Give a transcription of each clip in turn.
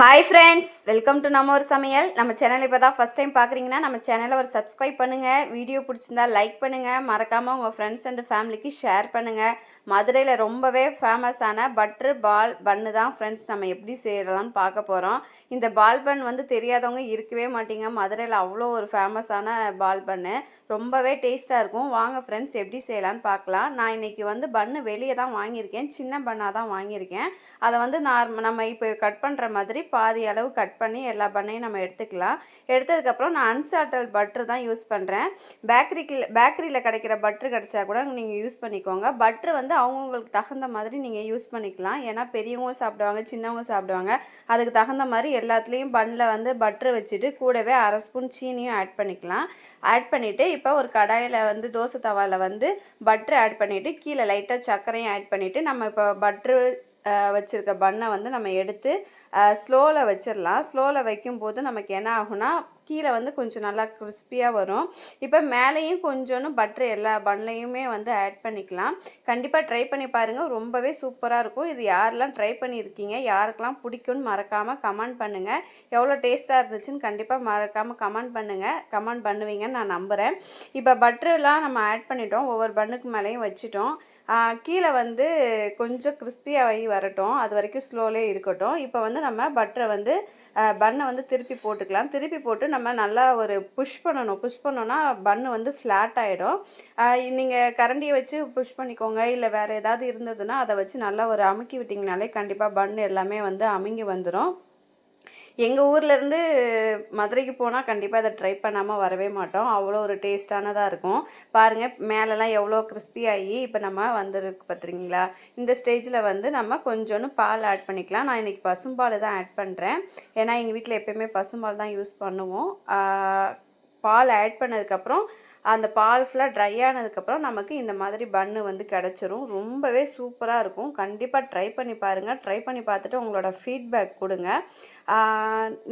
Hi friends, welcome to நம்ம ஒரு சமையல். நம்ம சேனல் இப்போ தான் ஃபஸ்ட் டைம் பார்க்குறீங்கன்னா நம்ம சேனலை ஒரு சப்ஸ்கிரைப் பண்ணுங்கள். வீடியோ பிடிச்சிருந்தா லைக் பண்ணுங்கள். மறக்காமல் உங்கள் ஃப்ரெண்ட்ஸ் அண்ட் ஃபேமிலிக்கு ஷேர் பண்ணுங்கள். மதுரையில் ரொம்பவே ஃபேமஸான பட்ரு பால் பன்னு தான் ஃப்ரெண்ட்ஸ் நம்ம எப்படி செய்யலாம்னு பார்க்க போகிறோம். இந்த பால் பன் வந்து தெரியாதவங்க இருக்கவே மாட்டீங்க. மதுரையில் அவ்வளோ ஒரு ஃபேமஸான பால் பன்னு, ரொம்பவே டேஸ்ட்டாக இருக்கும். வாங்க ஃப்ரெண்ட்ஸ் எப்படி செய்யலான்னு பார்க்கலாம். நான் இன்றைக்கி வந்து பன்னு வெளியே தான் வாங்கியிருக்கேன், சின்ன பன்னாக தான் வாங்கியிருக்கேன். அதை வந்து நம்ம இப்போ கட் பண்ணுற மாதிரி பாதி அளவு கட் பண்ணி எல்லா பண்ணையும் நம்ம எடுத்துக்கலாம். எடுத்ததுக்கப்புறம் நான் அன்சால்டட் பட்ரு தான் யூஸ் பண்ணுறேன். பேக்கரியில் கிடைக்கிற பட்ரு கிடைச்சா கூட நீங்கள் யூஸ் பண்ணிக்கோங்க. பட்ரு வந்து அவங்கவுங்களுக்கு தகுந்த மாதிரி நீங்கள் யூஸ் பண்ணிக்கலாம். ஏன்னா பெரியவங்க சாப்பிடுவாங்க, சின்னவங்க சாப்பிடுவாங்க. அதுக்கு தகுந்த மாதிரி எல்லாத்துலேயும் பன்னில் வந்து பட்ரு வச்சுட்டு கூடவே 1/2 ஸ்பூன் சீனியும் ஆட் பண்ணிக்கலாம். ஆட் பண்ணிவிட்டு இப்போ ஒரு கடாயில் வந்து தோசை தவாவில் வந்து பட்ரு ஆட் பண்ணிவிட்டு கீழே லைட்டாக சர்க்கரையும் ஆட் பண்ணிவிட்டு நம்ம இப்போ பட்ரு வச்சுருக்க பன்னை வந்து நம்ம எடுத்து ஸ்லோவில் வச்சிடலாம். ஸ்லோவில் வைக்கும்போது நமக்கு என்ன ஆகும்னா கீழே வந்து கொஞ்சம் நல்லா கிறிஸ்பியாக வரும். இப்போ மேலேயும் கொஞ்சோன்னு பட்ரு எல்லா பன்லையுமே வந்து ஆட் பண்ணிக்கலாம். கண்டிப்பாக ட்ரை பண்ணி பாருங்கள், ரொம்பவே சூப்பராக இருக்கும். இது யாரெல்லாம் ட்ரை பண்ணியிருக்கீங்க, யாருக்கெல்லாம் பிடிக்கும்னு மறக்காமல் கமெண்ட் பண்ணுங்கள். எவ்வளோ டேஸ்ட்டாக இருந்துச்சுன்னு கண்டிப்பாக மறக்காமல் கமெண்ட் பண்ணுவீங்கன்னு நான் நம்புகிறேன். இப்போ பட்ருலாம் நம்ம ஆட் பண்ணிட்டோம், ஒவ்வொரு பன்னுக்கு மேலேயும் வச்சுட்டோம். கீழே வந்து கொஞ்சம் கிறிஸ்பியாகி வரட்டும், அது வரைக்கும் ஸ்லோலே இருக்கட்டும். இப்போ வந்து நம்ம பட்டரை வந்து பன்னை வந்து திருப்பி போட்டுக்கலாம். திருப்பி போட்டு நம்ம நல்லா ஒரு புஷ் பண்ணோன்னா பன்னு வந்து ஃப்ளாட் ஆகிடும். நீங்கள் கரண்டியை வச்சு புஷ் பண்ணிக்கோங்க, இல்லை வேறு ஏதாவது இருந்ததுன்னா அதை வச்சு நல்லா ஒரு அமுக்கி விட்டிங்கனாலே கண்டிப்பாக பன்னு எல்லாமே வந்து அமுங்கி வந்துடும். எங்கள் ஊர்லேருந்து மதுரைக்கு போனால் கண்டிப்பாக அதை ட்ரை பண்ணாமல் வரவே மாட்டோம். அவ்வளோ ஒரு டேஸ்டானதாக இருக்கும். பாருங்கள் மேலெலாம் எவ்வளோ கிறிஸ்பியாகி இப்போ நம்ம வந்துருக்கு பார்த்துருங்களா. இந்த ஸ்டேஜில் வந்து நம்ம கொஞ்சோன்னு பால் ஆட் பண்ணிக்கலாம். நான் இன்றைக்கி பசும்பால் தான் ஆட் பண்ணுறேன். ஏன்னா எங்கள் வீட்டில் எப்போயுமே பசும்பால் தான் யூஸ் பண்ணுவோம். பால் ஆட் பண்ணதுக்கப்புறம் அந்த பால் ஃபுல்லாக ட்ரை ஆனதுக்கப்புறம் நமக்கு இந்த மாதிரி பன்னு வந்து கிடச்சிரும். ரொம்பவே சூப்பராக இருக்கும். கண்டிப்பாக ட்ரை பண்ணி பாருங்கள். ட்ரை பண்ணி பார்த்துட்டு உங்களோட ஃபீட்பேக் கொடுங்க.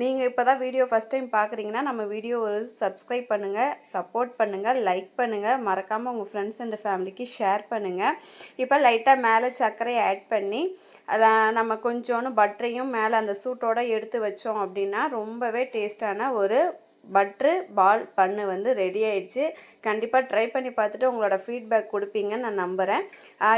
நீங்கள் இப்போ தான் வீடியோ ஃபஸ்ட் டைம் பார்க்குறீங்கன்னா நம்ம வீடியோ ஒரு சப்ஸ்கிரைப் பண்ணுங்கள், சப்போர்ட் பண்ணுங்கள், லைக் பண்ணுங்கள். மறக்காமல் உங்கள் ஃப்ரெண்ட்ஸ் அண்ட் ஃபேமிலிக்கு ஷேர் பண்ணுங்கள். இப்போ லைட்டாக மேலே சர்க்கரையை ஆட் பண்ணி நம்ம கொஞ்சோன்னு பட்டரையும் மேலே அந்த சூட்டோடு எடுத்து வச்சோம் அப்படின்னா ரொம்பவே டேஸ்டான ஒரு பட்ரு பால் பன்னு வந்து ரெடி ஆயிடுச்சு. கண்டிப்பாக ட்ரை பண்ணி பார்த்துட்டு உங்களோட ஃபீட்பேக் கொடுப்பீங்கன்னு நான் நம்புகிறேன்.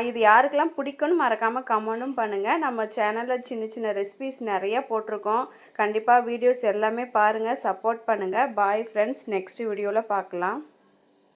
இது யாருக்கெல்லாம் பிடிக்கும்னு மறக்காமல் கமெண்ட்டும் பண்ணுங்கள். நம்ம சேனலில் சின்ன சின்ன ரெசிபீஸ் நிறைய போட்டிருக்கோம். கண்டிப்பாக வீடியோஸ் எல்லாமே பாருங்கள், சப்போர்ட் பண்ணுங்கள். பாய் ஃப்ரெண்ட்ஸ், நெக்ஸ்ட் வீடியோவில் பார்க்கலாம்.